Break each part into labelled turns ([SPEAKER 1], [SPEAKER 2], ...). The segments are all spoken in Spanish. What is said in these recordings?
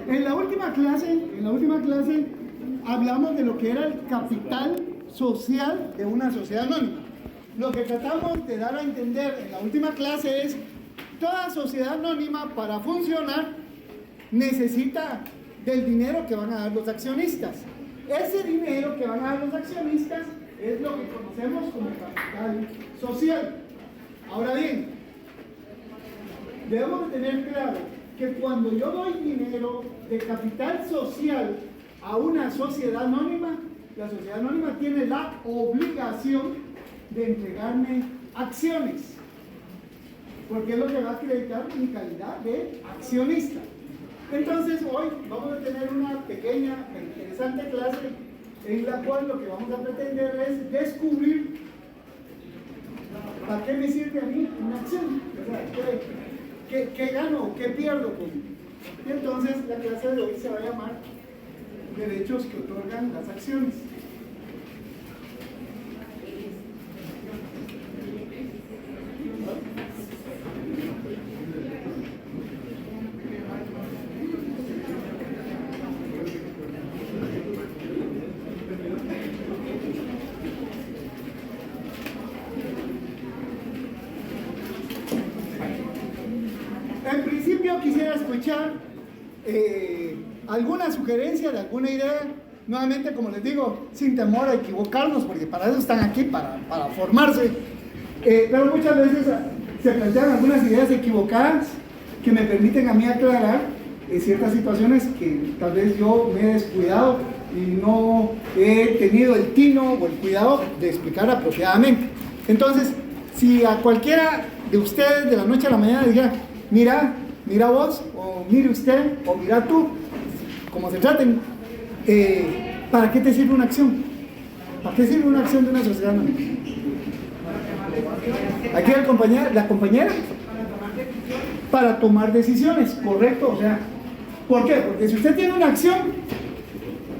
[SPEAKER 1] En la última clase hablamos de lo que era el capital social de una sociedad anónima. Lo que tratamos de dar a entender en la última clase es toda sociedad anónima para funcionar necesita del dinero que van a dar los accionistas. Ese dinero que van a dar los accionistas es lo que conocemos como capital social. Ahora bien, debemos tener claro que cuando yo doy dinero de capital social a una sociedad anónima, la sociedad anónima tiene la obligación de entregarme acciones, porque es lo que va a acreditar mi calidad de accionista. Entonces hoy vamos a tener una pequeña e interesante clase en la cual lo que vamos a pretender es descubrir para qué me sirve a mí una acción, o sea, qué gano, qué pierdo con. Y entonces la clase de hoy se va a llamar derechos que otorgan las acciones. En principio quisiera escuchar alguna sugerencia de alguna idea, nuevamente como les digo, sin temor a equivocarnos, porque para eso están aquí, para formarse, pero muchas veces se plantean algunas ideas equivocadas que me permiten a mí aclarar ciertas situaciones que tal vez yo me he descuidado y no he tenido el tino o el cuidado de explicar apropiadamente. Entonces, si a cualquiera de ustedes de la noche a la mañana dijera, mira vos, o mire usted, o mira tú, como se traten, ¿para qué te sirve una acción? ¿Para qué sirve una acción de una sociedad anónima? Aquí la compañera, para tomar decisiones, correcto, o sea, ¿por qué? Porque si usted tiene una acción,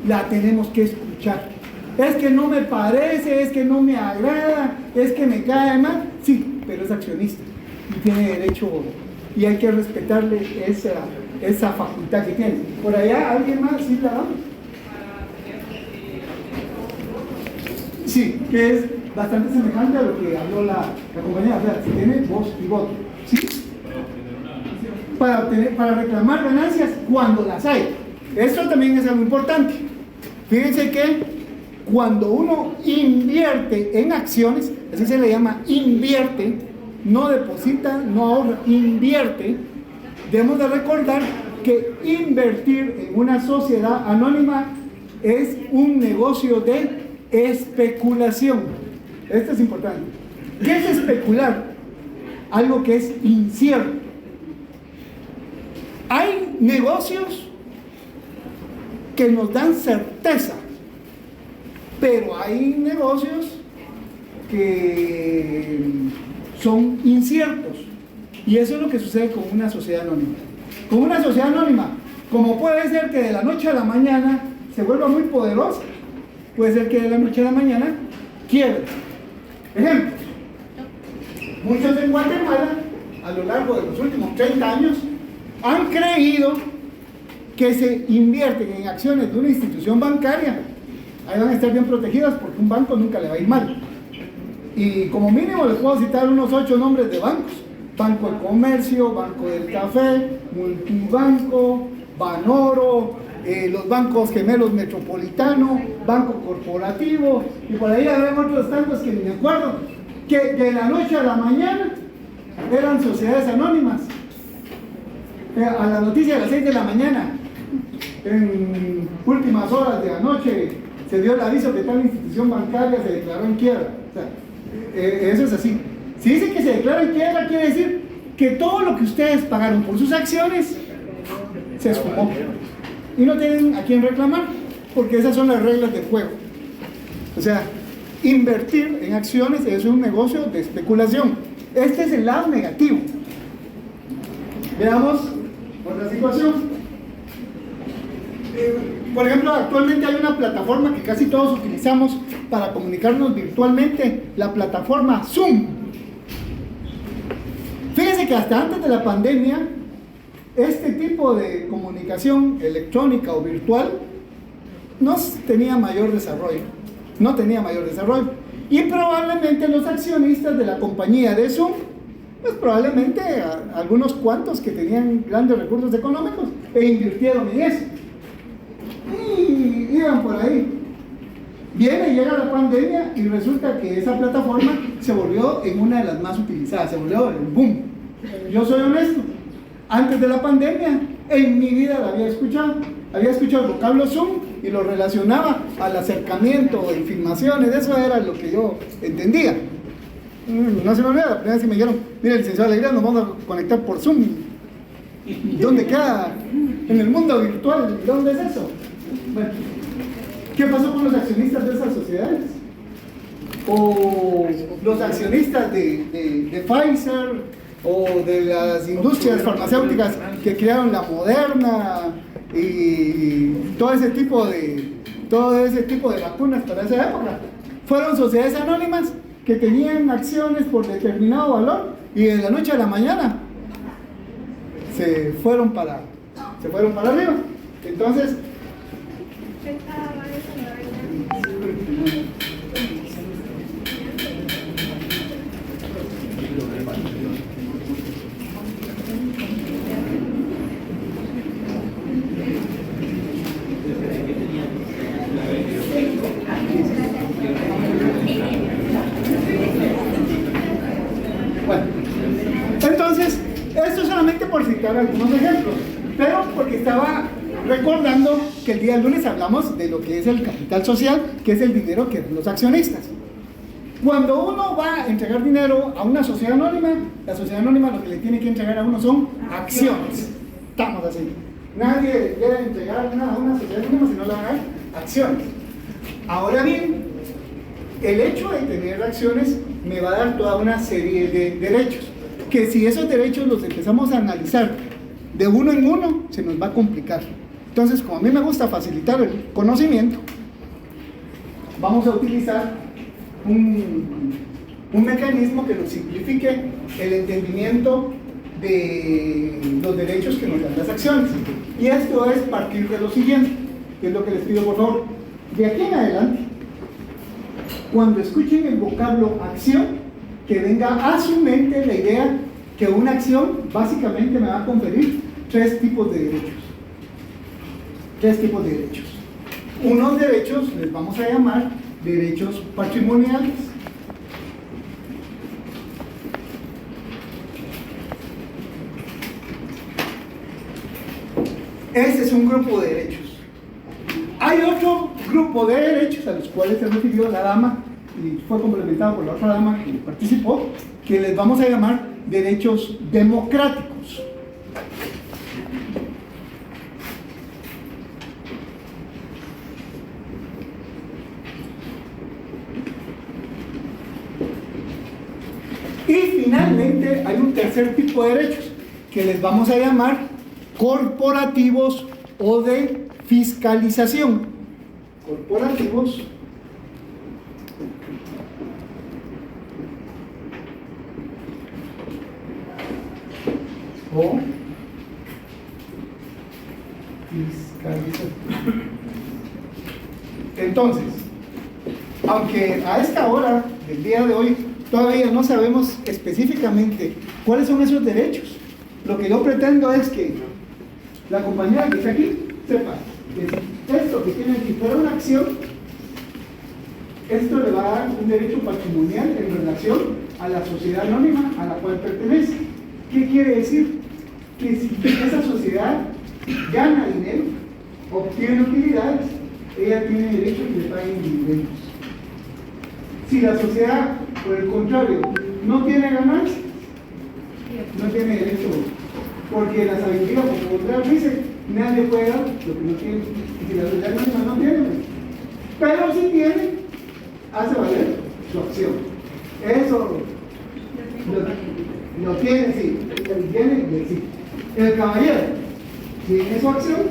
[SPEAKER 1] la tenemos que escuchar. Es que no me parece, es que no me agrada, es que me cae mal, sí, pero es accionista y tiene derecho y hay que respetarle esa facultad que tiene. Por allá, ¿alguien más? ¿Sí, la damos? Sí, que es bastante semejante a lo que habló la compañera. O sea, si tiene voz y voto, ¿sí? Para reclamar ganancias cuando las hay. Esto también es algo importante. Fíjense que cuando uno invierte en acciones, así se le llama invierte, no deposita, no ahorra, invierte, debemos de recordar que invertir en una sociedad anónima es un negocio de especulación. Esto es importante. ¿Qué es especular? Algo que es incierto. Hay negocios que nos dan certeza, pero hay negocios que son inciertos, y eso es lo que sucede con una sociedad anónima. Con una sociedad anónima, como puede ser que de la noche a la mañana se vuelva muy poderosa, puede ser que de la noche a la mañana quiebre. Ejemplos: muchos en Guatemala a lo largo de los últimos 30 años han creído que se invierten en acciones de una institución bancaria, ahí van a estar bien protegidas porque un banco nunca le va a ir mal. Y como mínimo les puedo citar unos 8 nombres de bancos: Banco del Comercio, Banco del Café, Multibanco, Banoro, los bancos gemelos Metropolitano, Banco Corporativo, y por ahí había otros tantos que ni me acuerdo, que de la noche a la mañana eran sociedades anónimas. A la noticia de las 6 de la mañana, en últimas horas de la noche, se dio el aviso que tal institución bancaria se declaró en quiebra. O sea, eso es así. Si dice que se declara en quiebra, quiere decir que todo lo que ustedes pagaron por sus acciones se esfumó y no tienen a quién reclamar, porque esas son las reglas del juego. O sea, invertir en acciones es un negocio de especulación. Este es el lado negativo. Veamos otra situación. Por ejemplo, actualmente hay una plataforma que casi todos utilizamos para comunicarnos virtualmente, la plataforma Zoom. Fíjense que hasta antes de la pandemia este tipo de comunicación electrónica o virtual no tenía mayor desarrollo, no tenía mayor desarrollo. Y probablemente los accionistas de la compañía de Zoom, pues probablemente algunos cuantos que tenían grandes recursos económicos e invirtieron en eso. Y iban por ahí. Llega la pandemia y resulta que esa plataforma se volvió en una de las más utilizadas, se volvió el boom. Yo soy honesto, antes de la pandemia en mi vida la había escuchado el vocablo Zoom y lo relacionaba al acercamiento en filmaciones, eso era lo que yo entendía. No se me olvida, la primera vez que me dijeron, mire licenciado Alegría, nos vamos a conectar por Zoom. ¿Dónde queda? En el mundo virtual, ¿dónde es eso? Bueno, ¿qué pasó con los accionistas de esas sociedades? O los accionistas de Pfizer, o de las industrias farmacéuticas que crearon la Moderna y todo ese tipo de vacunas para esa época. Fueron sociedades anónimas que tenían acciones por determinado valor y de la noche a la mañana se fueron para arriba. Entonces, esto solamente por citar algunos ejemplos, pero porque estaba recordando que el día lunes hablamos de lo que es el capital social, que es el dinero que dan los accionistas. Cuando uno va a entregar dinero a una sociedad anónima, la sociedad anónima lo que le tiene que entregar a uno son acciones. Estamos así. Nadie debe entregar nada a una sociedad anónima si no le van a dar acciones. Ahora bien, el hecho de tener acciones me va a dar toda una serie de derechos, que si esos derechos los empezamos a analizar de uno en uno, se nos va a complicar. Entonces, como a mí me gusta facilitar el conocimiento, vamos a utilizar un mecanismo que nos simplifique el entendimiento de los derechos que nos dan las acciones. Y esto es partir de lo siguiente, que es lo que les pido por favor. De aquí en adelante, cuando escuchen el vocablo acción, que venga a su mente la idea que una acción básicamente me va a conferir tres tipos de derechos. Unos derechos les vamos a llamar derechos patrimoniales. Ese es un grupo de derechos. Hay otro grupo de derechos a los cuales se refirió la dama y fue complementado por la otra dama que participó, que les vamos a llamar derechos democráticos. Y finalmente hay un tercer tipo de derechos que les vamos a llamar corporativos o de fiscalización. Corporativos o fiscalización. Entonces, aunque a esta hora del día de hoy todavía no sabemos específicamente cuáles son esos derechos, lo que yo pretendo es que la compañera que está aquí sepa que esto que tiene aquí fuera una acción, esto le va a dar un derecho patrimonial en relación a la sociedad anónima a la cual pertenece. ¿Qué quiere decir? Que si esa sociedad gana dinero, obtiene utilidades, ella tiene derecho a que le paguen dividendos. Si la sociedad, por el contrario, no tiene ganancias, no tiene derecho, porque la sabiduría popular dice, nadie puede dar lo que no tiene, y si la sociedad anónima no tiene, pero si tiene, hace valer su acción. Eso lo tiene, sí, lo tiene, sí. El caballero tiene su acción,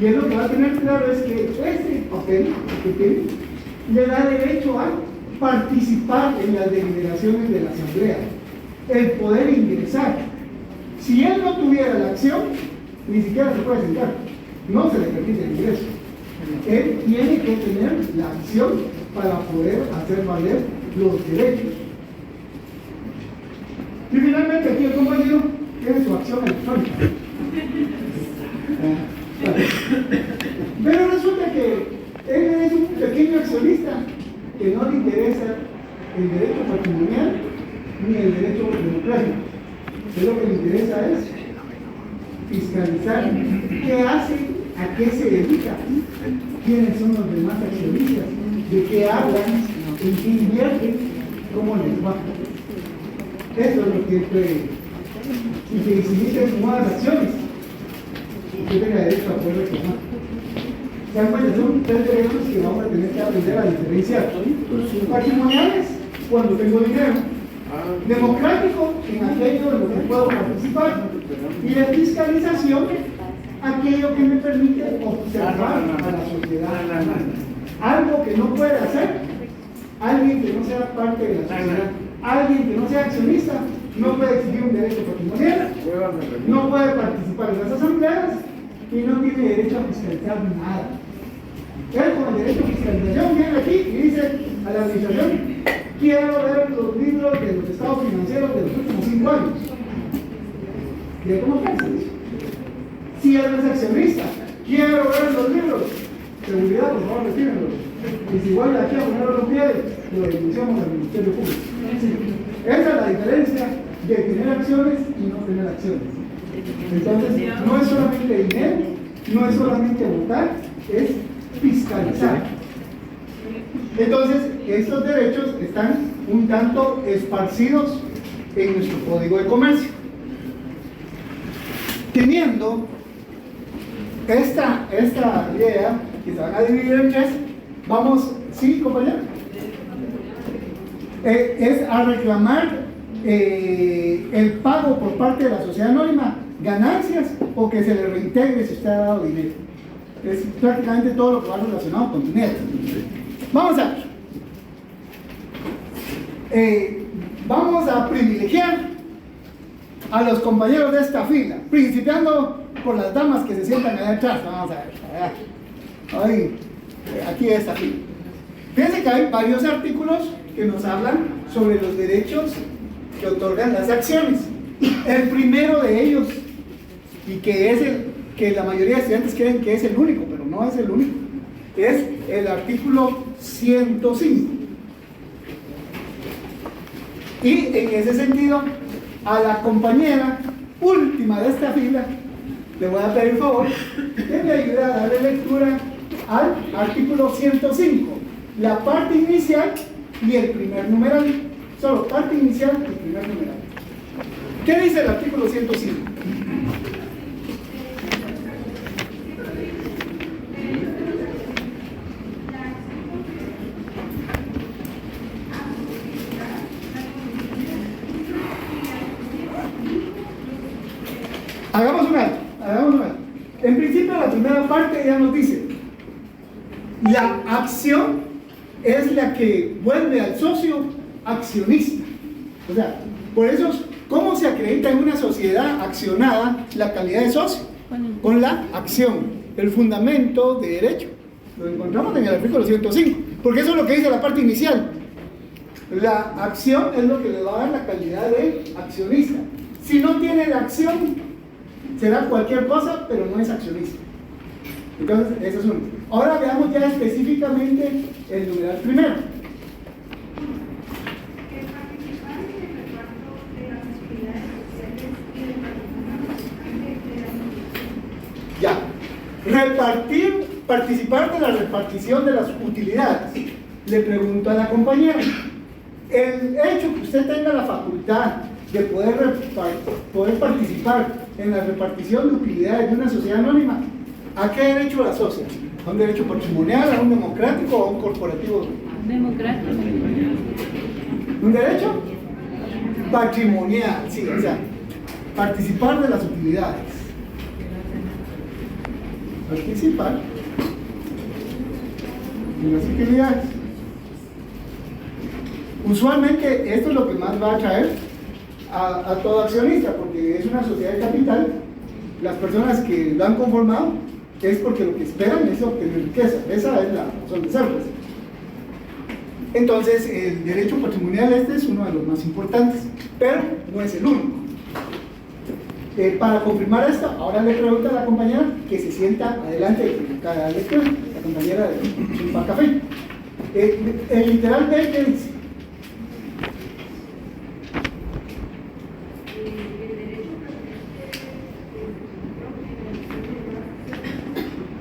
[SPEAKER 1] y él lo que va a tener claro es que ese papel que tiene le da derecho a participar en las deliberaciones de la asamblea, el poder ingresar Si él no tuviera la acción, ni siquiera se puede sentar, no se le permite el ingreso. Él tiene que tener la acción para poder hacer valer los derechos. Y finalmente aquí el compañero tiene su acción electrónica. Pero resulta que él es un pequeño accionista que no le interesa el derecho patrimonial ni el derecho democrático. Lo que le interesa es fiscalizar qué hace, a qué se dedica, quiénes son los demás accionistas, de qué hablan, en qué invierten, cómo les va. Eso es lo que puede. Y que si inician nuevas acciones, usted tenga derecho a poder reclamar. ¿Se dan cuenta? Son tres derechos que vamos a tener que aprender a diferenciar. Patrimoniales, cuando tengo dinero. Democrático, en aquello en lo que puedo participar. Y de fiscalización, aquello que me permite observar a la sociedad. Algo que no puede hacer alguien que no sea parte de la sociedad, alguien que no sea accionista, no puede exigir un derecho patrimonial, no puede participar en las asambleas y no tiene derecho a fiscalizar nada. Él con el derecho a fiscalización viene aquí y dice a la administración: quiero ver los libros de los estados financieros de los últimos 5 años. ¿Y cómo piensa eso? Si él es accionista, quiero ver los libros. Seguridad, por favor, retírenlos. Y si vuelve aquí a poner los pies, lo denunciamos al Ministerio Público. Esa es la diferencia de tener acciones y no tener acciones. Entonces, no es solamente dinero, no es solamente votar, es fiscalizar. Entonces, estos derechos están un tanto esparcidos en nuestro Código de Comercio. Teniendo esta idea, que se van a dividir en tres, vamos, ¿sí, compañero? Es a reclamar el pago por parte de la sociedad anónima, ganancias, o que se le reintegre si usted ha dado dinero. Es prácticamente todo lo que va relacionado con dinero. Vamos a ver. Vamos a privilegiar a los compañeros de esta fila, principiando por las damas que se sientan allá atrás. Vamos a ver, ahí, aquí de esta fila. Fíjense que hay varios artículos que nos hablan sobre los derechos que otorgan las acciones. El primero de ellos, y que es el que la mayoría de estudiantes creen que es el único, pero no es el único, es el artículo 105. Y en ese sentido, a la compañera última de esta fila le voy a pedir el favor que me ayude a darle lectura al artículo 105, la parte inicial y el primer numeral. Solo parte inicial y primer numeral. ¿Qué dice el artículo 105? Hagamos un alto. En principio, la primera parte ya nos dice: la acción es la que vuelve al socio accionista. O sea, por eso, ¿cómo se acredita en una sociedad accionada la calidad de socio? Con la acción, el fundamento de derecho. Lo encontramos en el artículo 105, porque eso es lo que dice la parte inicial. La acción es lo que le va a dar la calidad de accionista. Si no tiene la acción, será cualquier cosa, pero no es accionista. Entonces, eso es uno. Ahora veamos ya específicamente el numeral primero. Ya. Participar de la repartición de las utilidades. Le pregunto a la compañera: el hecho que usted tenga la facultad de poder participar en la repartición de utilidades de una sociedad anónima, ¿a qué derecho la asocia? ¿A un derecho patrimonial, a un democrático o a un corporativo?
[SPEAKER 2] Democrático.
[SPEAKER 1] ¿Un derecho? Patrimonial, sí, o sea, participar de las utilidades. Participar en las utilidades. Usualmente esto es lo que más va a atraer a todo accionista, porque es una sociedad de capital. Las personas que lo han conformado es porque lo que esperan es obtener riqueza. Esa es la razón de ser, pues. Entonces, el derecho patrimonial es uno de los más importantes, pero no es el único. Para confirmar esto, ahora le pregunto a la compañera que se sienta adelante de cada lectura, la compañera de Chimpa Café. El literal B, ¿qué dice?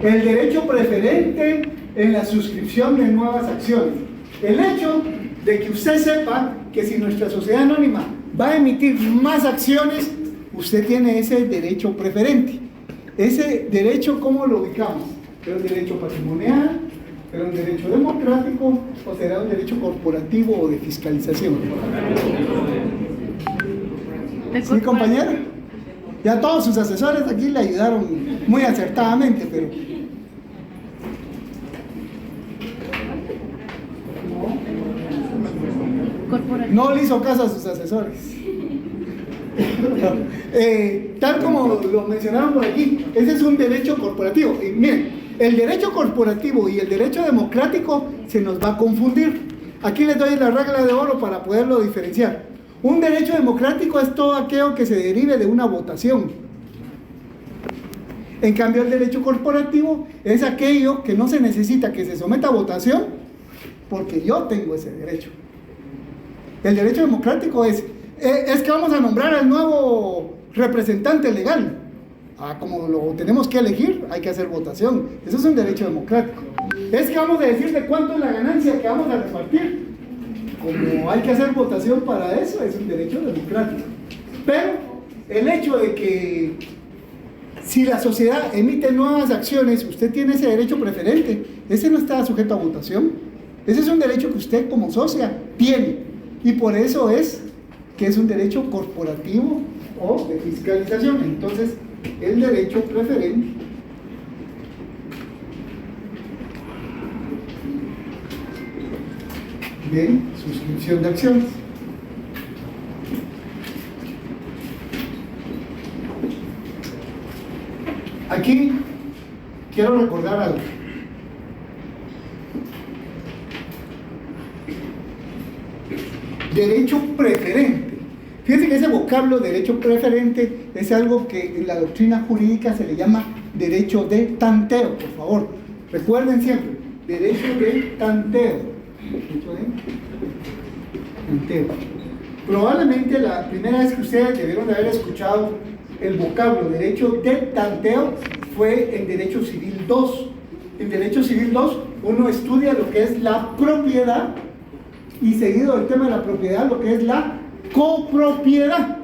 [SPEAKER 1] El derecho preferente en la suscripción de nuevas acciones. El hecho de que usted sepa que si nuestra sociedad anónima va a emitir más acciones, usted tiene ese derecho preferente. Ese derecho, ¿cómo lo ubicamos? ¿Será un derecho patrimonial? ¿Será un derecho democrático? ¿O será un derecho corporativo o de fiscalización? ¿Sí, compañera? Ya todos sus asesores aquí le ayudaron muy acertadamente, pero... No le hizo caso a sus asesores. Tal como lo mencionaron por aquí, ese es un derecho corporativo. Y miren, el derecho corporativo y el derecho democrático se nos va a confundir. Aquí les doy la regla de oro para poderlo diferenciar. Un derecho democrático es todo aquello que se derive de una votación. En cambio, el derecho corporativo es aquello que no se necesita que se someta a votación, porque yo tengo ese derecho. El derecho democrático es que vamos a nombrar al nuevo representante legal. Como lo tenemos que elegir, hay que hacer votación. Eso es un derecho democrático. Es que vamos a decir de cuánto es la ganancia que vamos a repartir. Como hay que hacer votación para eso, es un derecho democrático. Pero el hecho de que si la sociedad emite nuevas acciones, usted tiene ese derecho preferente, ese no está sujeto a votación. Ese es un derecho que usted como socia tiene. Y por eso es que es un derecho corporativo o de fiscalización. Entonces, el derecho preferente de suscripción de acciones. Aquí quiero recordar algo. Derecho preferente. Fíjense que ese vocablo derecho preferente es algo que en la doctrina jurídica se le llama derecho de tanteo, por favor. Recuerden siempre, derecho de tanteo. Derecho de tanteo. Probablemente la primera vez que ustedes debieron de haber escuchado el vocablo derecho de tanteo fue en Derecho Civil 2. En Derecho Civil 2 uno estudia lo que es la propiedad y seguido del tema de la propiedad lo que es la copropiedad.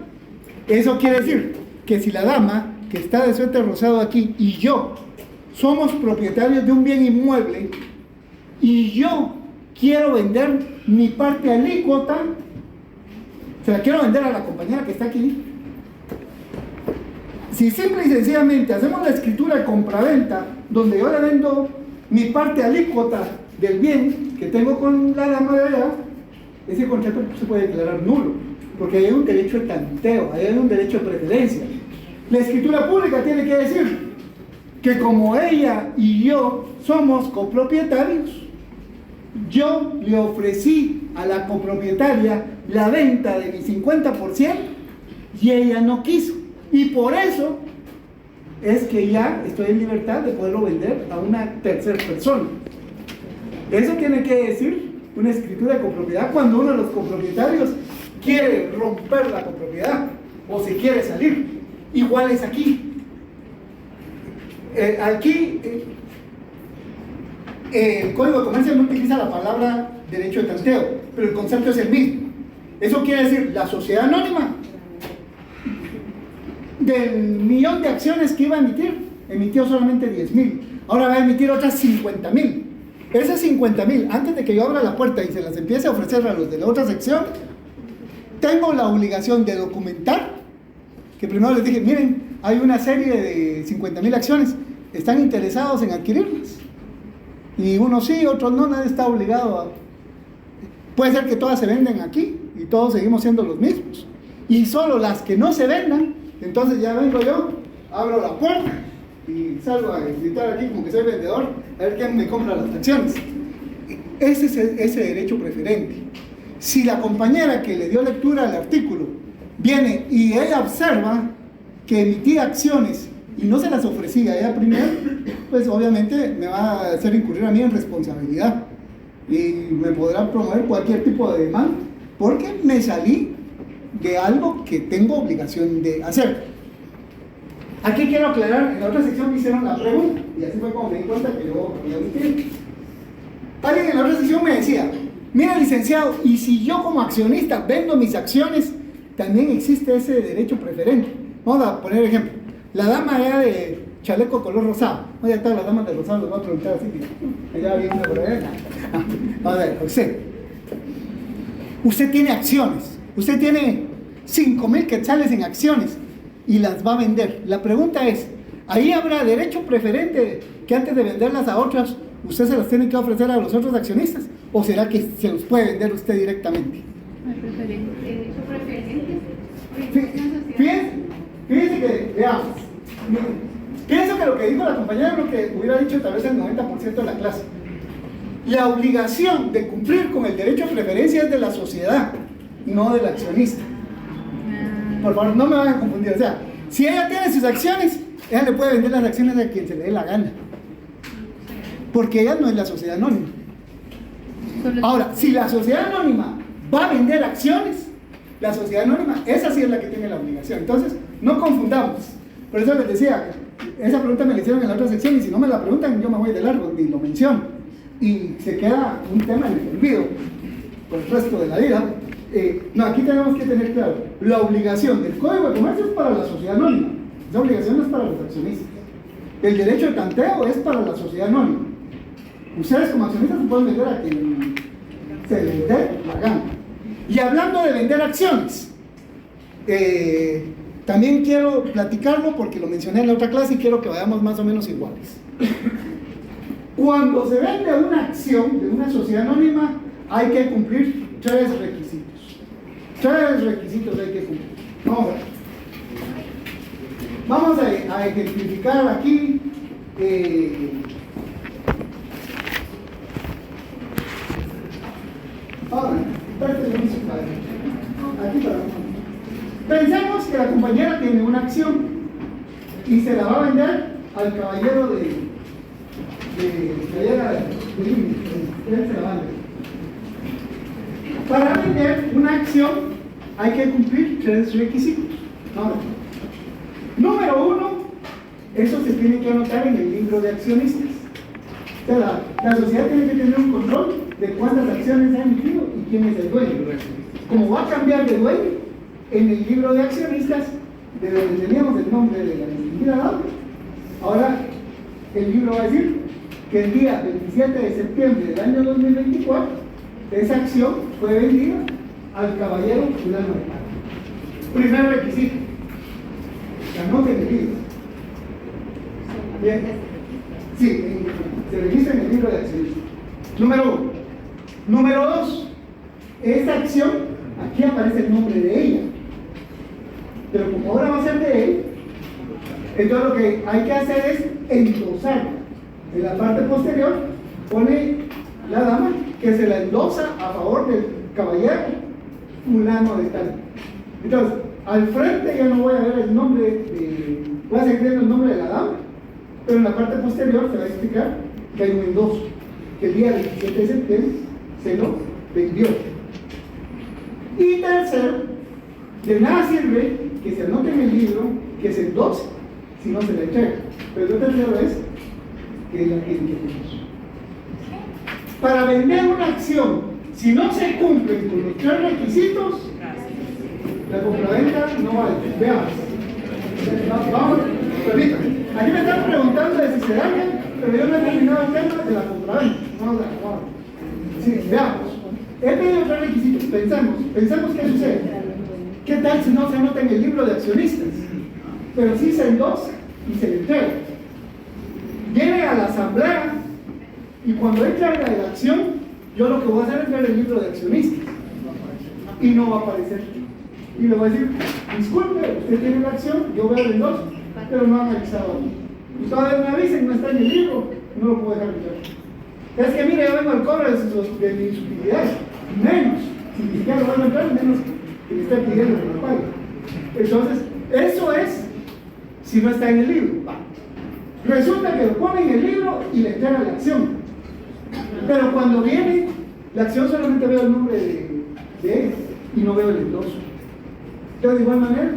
[SPEAKER 1] Eso quiere decir que si la dama que está de suéter rosado aquí y yo somos propietarios de un bien inmueble y yo quiero vender mi parte alícuota, se la quiero vender a la compañera que está aquí, si simple y sencillamente hacemos la escritura de compraventa donde yo le vendo mi parte alícuota del bien que tengo con la dama de allá, ese contrato se puede declarar nulo, porque hay un derecho de tanteo, hay un derecho de preferencia. La escritura pública tiene que decir que como ella y yo somos copropietarios, yo le ofrecí a la copropietaria la venta de mi 50% y ella no quiso, y por eso es que ya estoy en libertad de poderlo vender a una tercera persona. Eso tiene que decir una escritura de copropiedad cuando uno de los copropietarios quiere romper la copropiedad o se quiere salir. Igual es aquí. El Código de Comercio no utiliza la palabra derecho de tanteo, pero el concepto es el mismo. Eso quiere decir, la sociedad anónima, del millón de acciones que iba a emitir, emitió solamente 10,000. Ahora va a emitir otras 50,000. Esas 50,000, antes de que yo abra la puerta y se las empiece a ofrecer a los de la otra sección, tengo la obligación de documentar, que primero les dije, miren, hay una serie de 50,000 acciones, ¿están interesados en adquirirlas? Y unos sí, otros no, nadie está obligado a... Puede ser que todas se venden aquí y todos seguimos siendo los mismos. y solo las que no se vendan, entonces ya vengo yo, abro la puerta y salgo a gritar aquí como que soy vendedor, a ver quién me compra las acciones. Ese es ese derecho preferente. Si la compañera que le dio lectura al artículo viene y ella observa que emitía acciones y no se las ofrecía a ella primero, pues obviamente me va a hacer incurrir a mí en responsabilidad y me podrá promover cualquier tipo de demanda porque me salí de algo que tengo obligación de hacer. Aquí quiero aclarar, en la otra sección me hicieron la pregunta y así fue como me di cuenta que yo había omitido. Alguien en la otra sección me decía: mira, licenciado, y si yo como accionista vendo mis acciones, también existe ese derecho preferente. Vamos a poner ejemplo. La dama allá de chaleco color rosado. Oye, todas las damas de rosado les voy a preguntar así que allá viene por allá. A ver, usted tiene acciones. Usted tiene 5,000 quetzales en acciones y las va a vender. La pregunta es, ¿ahí habrá derecho preferente que antes de venderlas a otras, usted se las tiene que ofrecer a los otros accionistas? ¿O será que se los puede vender usted directamente?
[SPEAKER 2] Derecho preferente.
[SPEAKER 1] Fíjense que, veamos, pienso que lo que dijo la compañera es lo que hubiera dicho tal vez el 90% de la clase. La obligación de cumplir con el derecho de preferencia es de la sociedad, no del accionista. Por favor, no me vayan a confundir. O sea, si ella tiene sus acciones, ella le puede vender las acciones a quien se le dé la gana, porque ella no es la sociedad anónima. Ahora, si la sociedad anónima va a vender acciones, la sociedad anónima, esa sí es la que tiene la obligación. Entonces, no confundamos. Por eso les decía, esa pregunta me la hicieron en la otra sección y si no me la preguntan, yo me voy de largo, ni lo menciono. Y se queda un tema en el olvido por el resto de la vida. No, aquí tenemos que tener claro, la obligación del Código de Comercio es para la sociedad anónima, esa obligación no es para los accionistas. El derecho de tanteo es para la sociedad anónima. Ustedes como accionistas se pueden vender a quien se les dé la gana. Y hablando de vender acciones, también quiero platicarlo porque lo mencioné en la otra clase y quiero que vayamos más o menos iguales. Cuando se vende una acción de una sociedad anónima, hay que cumplir 3 requisitos. 3 requisitos hay que cumplir. Vamos a ejemplificar aquí. Ahora, aquí para pensemos que la compañera tiene una acción y se la va a vender al caballero de él se la va a vender. Para vender una acción hay que cumplir 3 requisitos. Ahora, número 1, eso se tiene que anotar en el libro de accionistas. O sea, la sociedad tiene que tener un control de cuántas acciones se han emitido y quién es el dueño. Como va a cambiar de dueño, en el libro de accionistas, de donde teníamos el nombre de la distinguida dama, ahora el libro va a decir que el día 27 de septiembre del año 2024, esa acción fue vendida al caballero fulano de tal. Primer requisito, que anoten el libro. Bien. Sí, se registra en el libro de accionistas. Número 1. Número 2, esta acción, aquí aparece el nombre de ella, pero como ahora va a ser de él, entonces lo que hay que hacer es endosar. En la parte posterior pone la dama que se la endosa a favor del caballero fulano de tal. Entonces, al frente ya no voy a ver el nombre, voy a seguir viendo el nombre de la dama, pero en la parte posterior se va a explicar que hay un endoso, que el día 27 de septiembre se lo vendió. Y tercero, de nada sirve que se anote en el libro que se endose si no se le entrega. Pero lo tercero es que ella tiene que cumplir. Para vender una acción, si no se cumplen con los 3 requisitos, la compraventa no vale. Veamos. Vamos, permítanme. Aquí me están preguntando de si se daña, pero yo no he terminado el tema de la compraventa. Vamos a ver. Sí, veamos. He pedido 3 requisitos. Pensemos qué sucede. ¿Qué tal si no se anota en el libro de accionistas? Pero sí se endosa y se le entrega. Viene a la asamblea y cuando él traiga la acción, yo lo que voy a hacer es ver el libro de accionistas y no va a aparecer. y le voy a decir, disculpe, usted tiene la acción, yo veo el endoso, pero no han analizado aquí. Y todavía me avisen, no está en el libro, no lo puedo dejar entrar. Es que mire, yo vengo al cobro de mis utilidades, menos, si ni siquiera lo van a entrar, menos que me esté pidiendo que lo pague. Entonces, eso es si no está en el libro. Resulta que lo pone en el libro y le entrega la acción. Pero cuando viene la acción solamente veo el nombre de él y no veo el endoso. Entonces, de igual manera,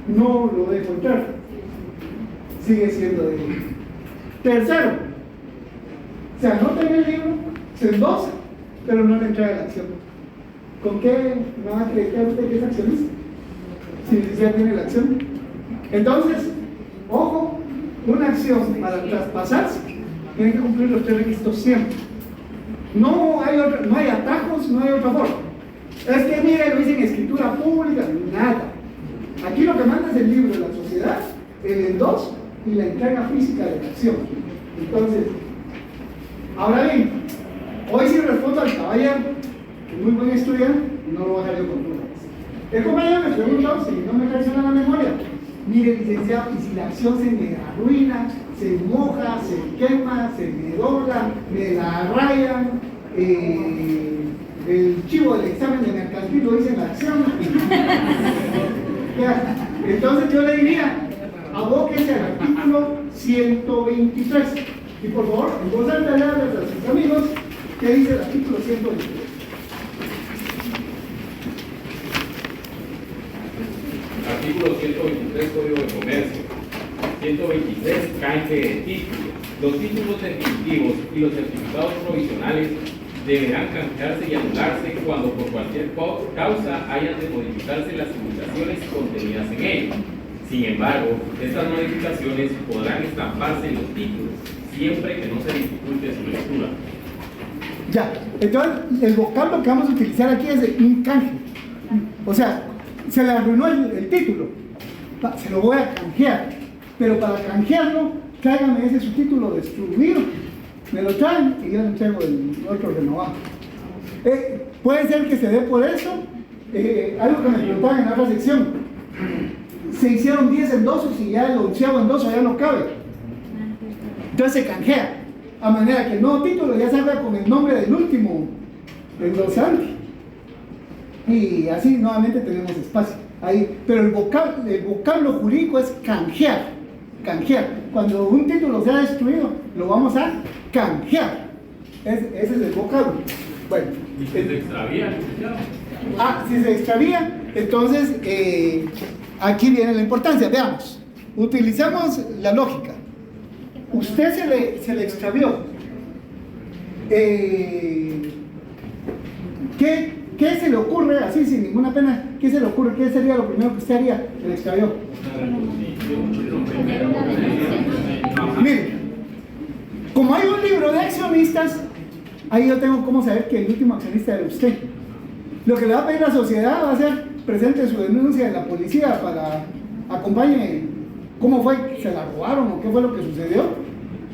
[SPEAKER 1] no lo dejo entrar. Sigue siendo de él. Tercero, se anota en el libro, se endosa, pero no le entrega la acción. ¿Con qué me va a acreditar usted que es accionista? Si ni siquiera tiene la acción. Entonces, ojo, una acción para traspasarse tiene que cumplir los 3 requisitos siempre. No hay atajos, no hay otra forma. Es que mire, lo hice en escritura pública, nada. Aquí lo que manda es el libro de la sociedad, el endoso y la entrega física de la acción. Entonces, ahora bien, hoy sí respondo al caballero, que muy buen estudiante, no lo voy a dejar yo con dudas. El compañero me preguntó, si no me traiciona la memoria, mire, licenciado, y si la acción se me arruina, se moja, se quema, se me dobla, me la rayan, el chivo del examen de mercantil lo hice en la acción. Entonces yo le diría, abóquese al artículo 123. Y por favor, en voz alta le hablen a sus amigos qué dice el artículo 123.
[SPEAKER 3] Artículo 123, Código de Comercio. 123, canje de títulos. Los títulos definitivos y los certificados provisionales deberán canjearse y anularse cuando por cualquier causa hayan de modificarse las limitaciones contenidas en ellos. Sin embargo, estas modificaciones podrán estamparse en los títulos, siempre que no se dificulte su lectura.
[SPEAKER 1] Ya, entonces el vocablo que vamos a utilizar aquí es de un canje. O sea, se le arruinó el título, se lo voy a canjear, pero para canjearlo, tráigame ese subtítulo destruido, me lo traen y yo le entrego el otro renovado. Puede ser que se dé por eso, algo que me preguntaban en la otra sección, se hicieron 10 endosos y ya el 11º endoso ya no cabe, entonces se canjea, a manera que el nuevo título ya salga con el nombre del último endosante. Y así nuevamente tenemos espacio ahí, pero el vocablo jurídico es canjear. Cuando un título sea destruido, lo vamos a canjear. Ese es el vocablo. Bueno,
[SPEAKER 3] ¿Y si se extravía?
[SPEAKER 1] si se extravía, entonces aquí viene la importancia. Veamos, utilizamos la lógica. Usted se le extravió. ¿Qué se le ocurre, así sin ninguna pena, qué se le ocurre? ¿Qué sería lo primero que usted haría? Se le extravió. Mire, como hay un libro de accionistas, ahí yo tengo cómo saber que el último accionista era usted. Lo que le va a pedir la sociedad va a ser presente su denuncia de la policía para acompañe cómo fue, se la robaron o qué fue lo que sucedió,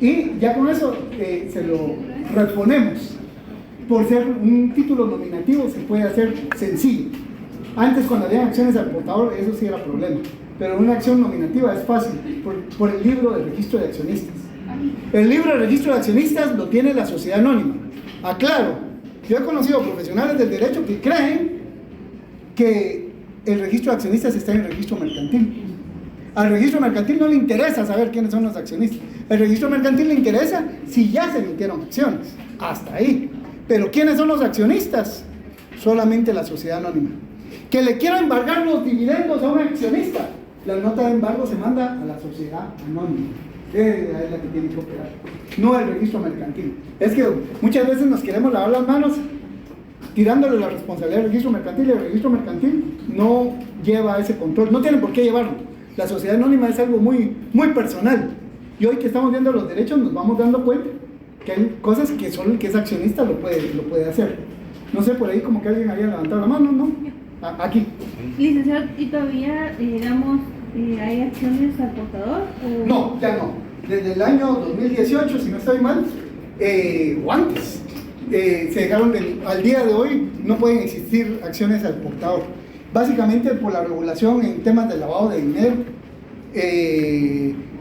[SPEAKER 1] y ya con eso se lo reponemos. Por ser un título nominativo se puede hacer sencillo. Antes, cuando había acciones al portador, eso sí era problema, pero una acción nominativa es fácil por el libro de registro de accionistas. El libro de registro de accionistas lo tiene la sociedad anónima. Aclaro, yo he conocido profesionales del derecho que creen que el registro de accionistas está en el registro mercantil. Al registro mercantil no le interesa saber quiénes son los accionistas. El registro mercantil le interesa si ya se emitieron acciones. Hasta ahí. Pero ¿quiénes son los accionistas? Solamente la sociedad anónima. Que le quiera embargar los dividendos a un accionista, la nota de embargo se manda a la sociedad anónima. Es la que tiene que operar, no el registro mercantil. Es que muchas veces nos queremos lavar las manos tirándole la responsabilidad al registro mercantil, y el registro mercantil no lleva ese control, no tiene por qué llevarlo. La sociedad anónima es algo muy, muy personal, y hoy que estamos viendo los derechos nos vamos dando cuenta que hay cosas que solo el que es accionista lo puede hacer. No sé, por ahí como que alguien había levantado la mano, ¿no? Aquí.
[SPEAKER 2] Licenciado, ¿y todavía, digamos, hay acciones al portador? ¿O?
[SPEAKER 1] No, ya no. Desde el año 2018, si no estoy mal, o antes, se dejaron al día de hoy no pueden existir acciones al portador. básicamente por la regulación en temas de lavado de dinero.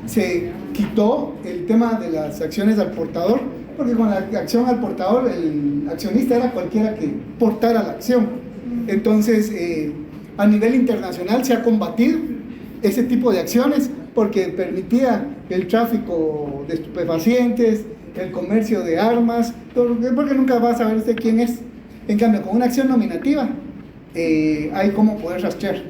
[SPEAKER 1] Se quitó el tema de las acciones al portador, porque con la acción al portador el accionista era cualquiera que portara la acción. Entonces, a nivel internacional se ha combatido ese tipo de acciones porque permitía el tráfico de estupefacientes, el comercio de armas, porque nunca va a saber usted quién es. En cambio, con una acción nominativa hay cómo poder rastrear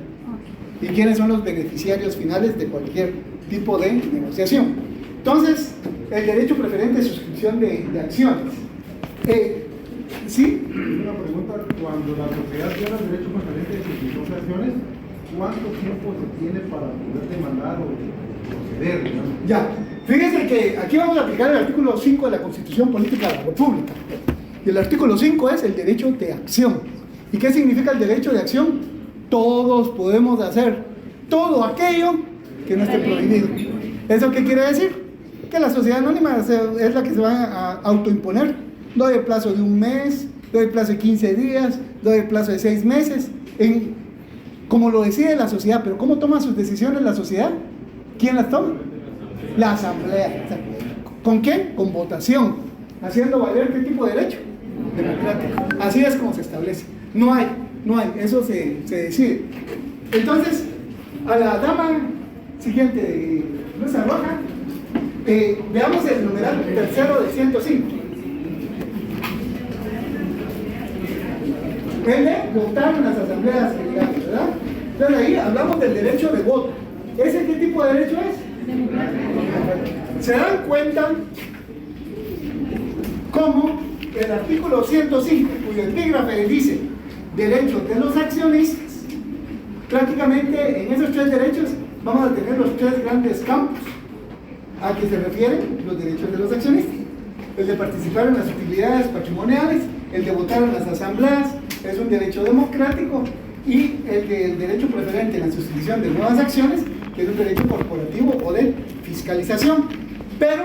[SPEAKER 1] y quiénes son los beneficiarios finales de cualquier tipo de negociación. Entonces, el derecho preferente de suscripción de acciones. ¿Sí?
[SPEAKER 4] Una pregunta: cuando la sociedad tiene el derecho preferente de suscripción de acciones, ¿cuánto tiempo se tiene para poder demandar o ceder, digamos?
[SPEAKER 1] Ya, fíjense que aquí vamos a aplicar el artículo 5 de la Constitución Política de la República. Y el artículo 5 es el derecho de acción. ¿Y qué significa el derecho de acción? Todos podemos hacer todo aquello que no esté prohibido. ¿Eso qué quiere decir? Que la sociedad anónima es la que se va a autoimponer. Doy el plazo de un mes, doy el plazo de 15 días, doy el plazo de 6 meses, como lo decide la sociedad. Pero ¿cómo toma sus decisiones la sociedad? ¿Quién las toma? La asamblea. ¿Con qué? Con votación, haciendo valer qué tipo de derecho democrático. Así es como se establece. No hay, eso se decide. Entonces, a la dama siguiente de Luz Roja, veamos el numeral tercero de 105. El de votar en las asambleas generales, ¿verdad? Entonces ahí hablamos del derecho de voto. ¿Ese qué tipo de derecho es? ¿Se dan cuenta cómo el artículo 105, cuyo epígrafe dice derechos de los accionistas? Prácticamente en esos 3 derechos vamos a tener los 3 grandes campos a que se refieren los derechos de los accionistas: el de participar en las utilidades patrimoniales, el de votar en las asambleas, es un derecho democrático, y el derecho preferente en la suscripción de nuevas acciones, que es un derecho corporativo o de fiscalización. Pero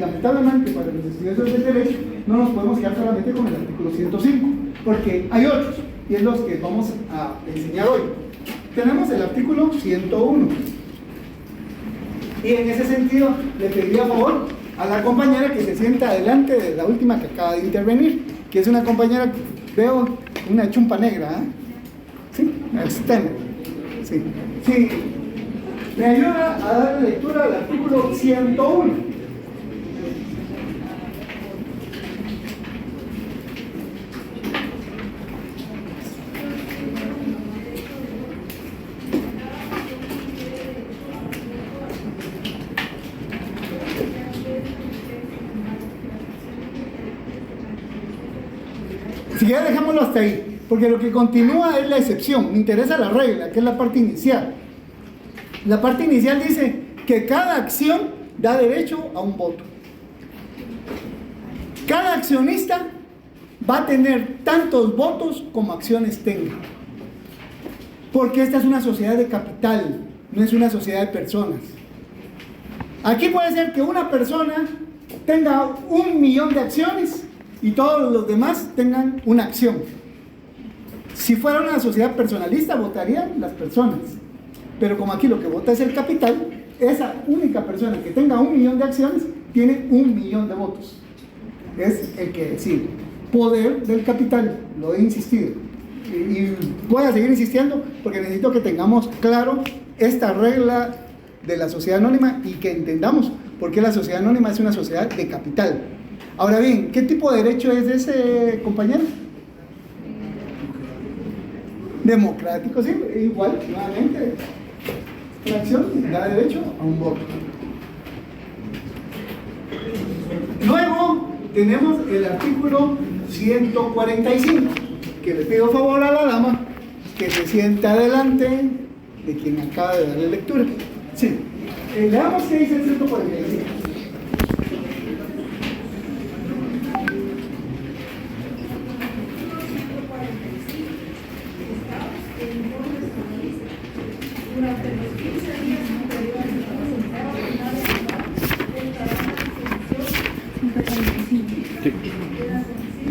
[SPEAKER 1] lamentablemente para los estudiosos del derecho no nos podemos quedar solamente con el artículo 105, porque hay otros, y es los que vamos a enseñar hoy. Tenemos el artículo 101, y en ese sentido le pediría a favor a la compañera que se sienta adelante de la última que acaba de intervenir, que es una compañera que veo una chumpa negra, ¿eh? ¿Sí? Absténer. Sí. Sí. Me ayuda a dar lectura al artículo 101. Si ya dejémoslo hasta ahí, porque lo que continúa es la excepción. Me interesa la regla, que es la parte inicial. La parte inicial dice que cada acción da derecho a un voto. Cada accionista va a tener tantos votos como acciones tenga. Porque esta es una sociedad de capital, no es una sociedad de personas. Aquí puede ser que una persona tenga 1.000.000 de acciones y todos los demás tengan una acción. Si fuera una sociedad personalista, votarían las personas. Pero como aquí lo que vota es el capital, esa única persona que tenga 1.000.000 de acciones tiene 1.000.000 de votos. Es el que decide. Poder del capital, lo he insistido. Y voy a seguir insistiendo porque necesito que tengamos claro esta regla de la sociedad anónima y que entendamos por qué la sociedad anónima es una sociedad de capital. Ahora bien, ¿qué tipo de derecho es ese, compañero? Democrático, sí, igual, nuevamente. La acción da derecho a un voto. Luego tenemos el artículo 145, que le pido favor a la dama que se sienta adelante de quien acaba de darle lectura. Sí, leamos qué dice el 145.
[SPEAKER 5] Durante los 15 días anteriores a la sentada final estarán a disposición de las oficinas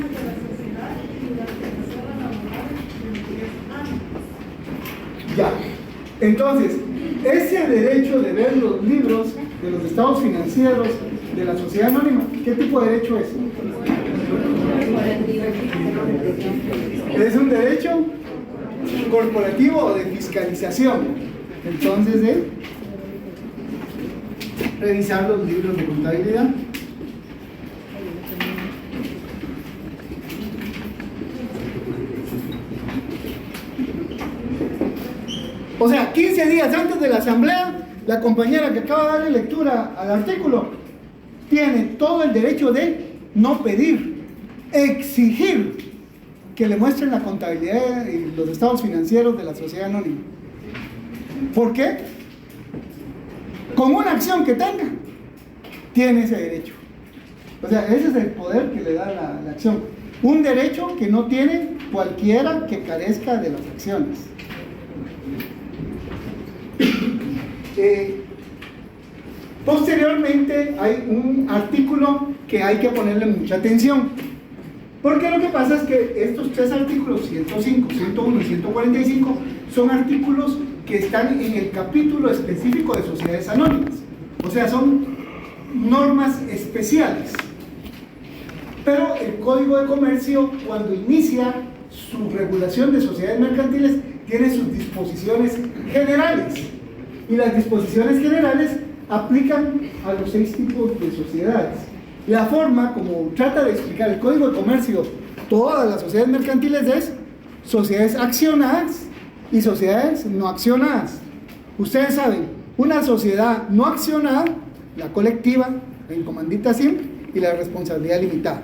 [SPEAKER 5] de la sociedad y durante las horas laborales de 10 años.
[SPEAKER 1] Entonces, ese derecho de ver los libros de los estados financieros de la sociedad anónima, ¿qué tipo de derecho es? Es un derecho corporativo o de fiscalización. Entonces, de revisar los libros de contabilidad. O sea, 15 días antes de la asamblea, la compañera que acaba de darle lectura al artículo tiene todo el derecho de no pedir, exigir que le muestren la contabilidad y los estados financieros de la sociedad anónima. ¿Por qué? Con una acción que tenga, tiene ese derecho. O sea, ese es el poder que le da la acción. Un derecho que no tiene cualquiera que carezca de las acciones. Posteriormente hay un artículo que hay que ponerle mucha atención, porque lo que pasa es que estos tres artículos, 105, 101 y 145, son artículos que están en el capítulo específico de sociedades anónimas, o sea, son normas especiales. Pero el Código de Comercio, cuando inicia su regulación de sociedades mercantiles, tiene sus disposiciones generales, y las disposiciones generales aplican a los 6 tipos de sociedades. La forma como trata de explicar el Código de Comercio todas las sociedades mercantiles es sociedades accionadas y sociedades no accionadas. Ustedes saben, una sociedad no accionada, la colectiva, la incomandita simple y la responsabilidad limitada.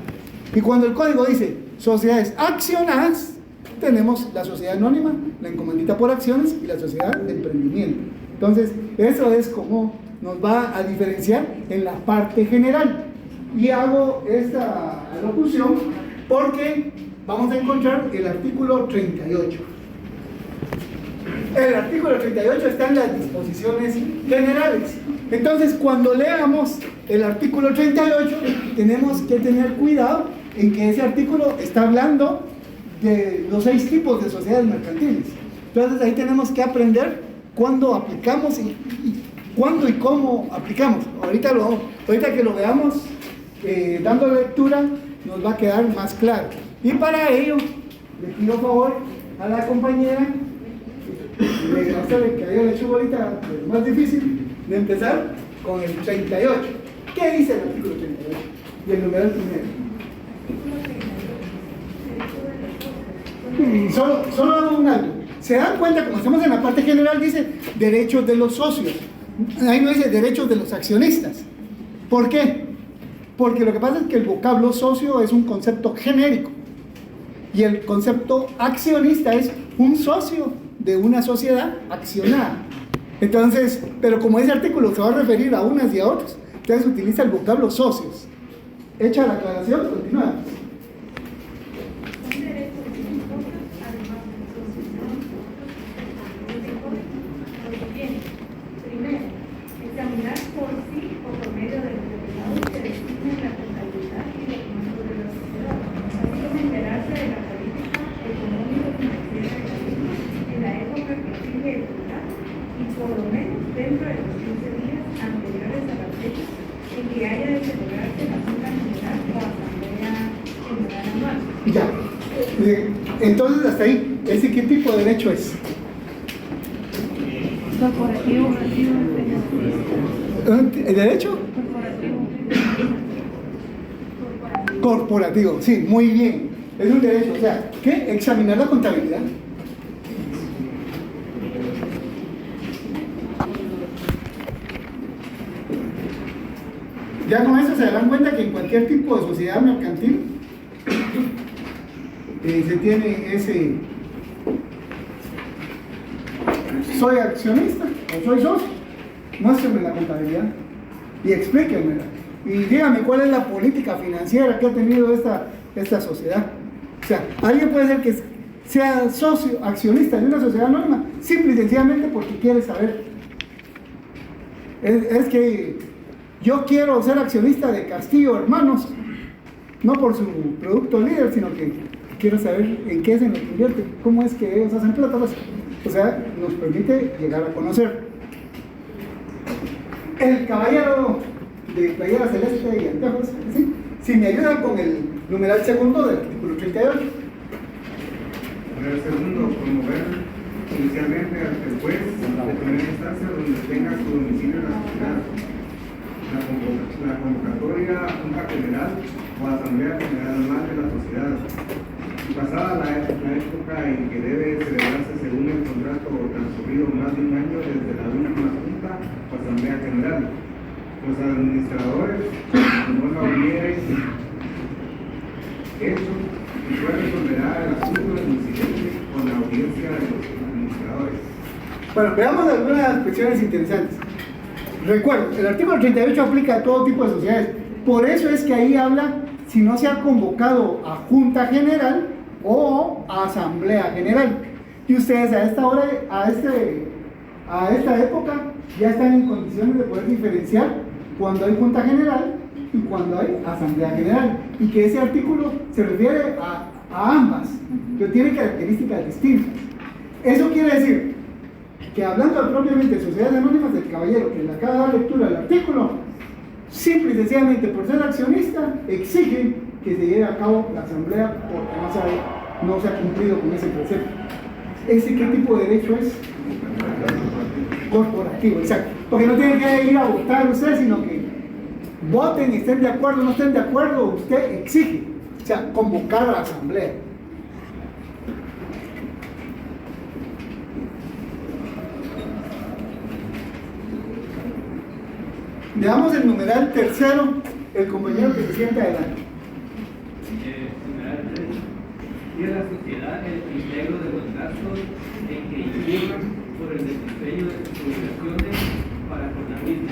[SPEAKER 1] Y cuando el código dice sociedades accionadas, tenemos la sociedad anónima, la incomandita por acciones y la sociedad de emprendimiento. Entonces, eso es como nos va a diferenciar en la parte general. Y hago esta alocución porque vamos a encontrar el artículo 38. El artículo 38 está en las disposiciones generales. Entonces, cuando leamos el artículo 38, tenemos que tener cuidado en que ese artículo está hablando de los 6 tipos de sociedades mercantiles. Entonces, ahí tenemos que aprender cuándo aplicamos y cuándo y cómo aplicamos. Ahorita que lo veamos dando lectura, nos va a quedar más claro. Y para ello, le pido favor a la compañera, que había hecho bolita, es más difícil, de empezar con el 38. ¿Qué dice el artículo 38? Y el numeral primero. Solo hago un algo. ¿Se dan cuenta? Como estamos en la parte general, dice derechos de los socios. Ahí no dice derechos de los accionistas. ¿Por qué? Porque lo que pasa es que el vocablo socio es un concepto genérico y el concepto accionista es un socio de una sociedad accionada. Entonces, pero como ese artículo se va a referir a unas y a otras, entonces utiliza el vocablo socios. Hecha la aclaración, continuamos.
[SPEAKER 5] Examinar por sí o por medio de los delegados que definen la contabilidad y los montos de la sociedad, así como enterarse de la política económico-financiera de la misma en la época que sigue el lugar y por lo menos dentro de los 15 días anteriores a la fecha en que haya de celebrarse la Junta General o Asamblea General Anual.
[SPEAKER 1] Ya. Entonces, hasta ahí, ¿ese qué tipo de derecho es?
[SPEAKER 2] Corporativo.
[SPEAKER 1] ¿El derecho? Corporativo, sí, muy bien. Es un derecho, o sea, ¿qué? Examinar la contabilidad. Ya con eso se dan cuenta que en cualquier tipo de sociedad mercantil se tiene ese: soy accionista o soy socio, muéstrenme la contabilidad y explíquenmela y díganme cuál es la política financiera que ha tenido esta sociedad. O sea, alguien puede ser que sea socio, accionista de una sociedad anónima simple y sencillamente porque quiere saber. Es que yo quiero ser accionista de Castillo Hermanos, no por su producto líder, sino que quiero saber en qué es en lo que invierte, cómo es que ellos hacen plata. O sea, nos permite llegar a conocer. El caballero de playera celeste y anteojos, ¿sí? Si me ayudan con el numeral segundo del artículo 38.
[SPEAKER 4] El segundo, promover inicialmente ante el juez de primera instancia donde tenga su domicilio en la sociedad. La convocatoria a Junta General o Asamblea General Anual de la sociedad. Pasada la época en que debe celebrarse según el contrato o transcurrido más de un año desde la última Junta o Asamblea General. Los administradores no la hubieren hecho y puede resolverá el asunto del incidente con la audiencia de los administradores.
[SPEAKER 1] Bueno, veamos algunas cuestiones interesantes. Recuerdo, el artículo 38 aplica a todo tipo de sociedades. Por eso es que ahí habla si no se ha convocado a Junta General o a Asamblea General. Y ustedes a esta hora, a esta época, ya están en condiciones de poder diferenciar cuando hay Junta General y cuando hay Asamblea General. Y que ese artículo se refiere a ambas, pero tiene características distintas. Eso quiere decir que hablando propiamente de sociedades anónimas, del caballero que le acaba de dar lectura al artículo, simple y sencillamente por ser accionista, exige que se lleve a cabo la asamblea porque no se ha cumplido con ese precepto. ¿Ese qué tipo de derecho es? Corporativo, exacto. Porque no tiene que ir a votar usted, sino que voten, estén de acuerdo, no estén de acuerdo, usted exige, o sea, convocar a la asamblea. Veamos el numeral tercero, el compañero que se sienta adelante.
[SPEAKER 6] Y a la sociedad el integro de los gastos en que incurran por el desempeño de sus obligaciones para con la misma.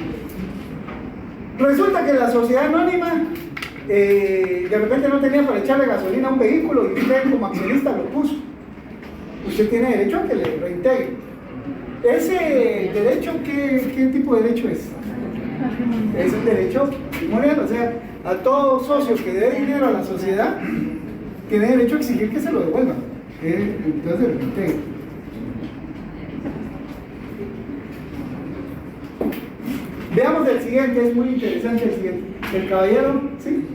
[SPEAKER 1] Resulta que la sociedad anónima de repente no tenía para echarle gasolina a un vehículo y usted como accionista lo puso. Usted tiene derecho a que le reintegre. ¿Ese derecho qué tipo de derecho es? Es un derecho patrimonial, o sea, a todos socios que dé dinero a la sociedad tiene derecho a exigir que se lo devuelvan. Entonces, el reintegro. Veamos el siguiente, es muy interesante el siguiente. El caballero, ¿sí?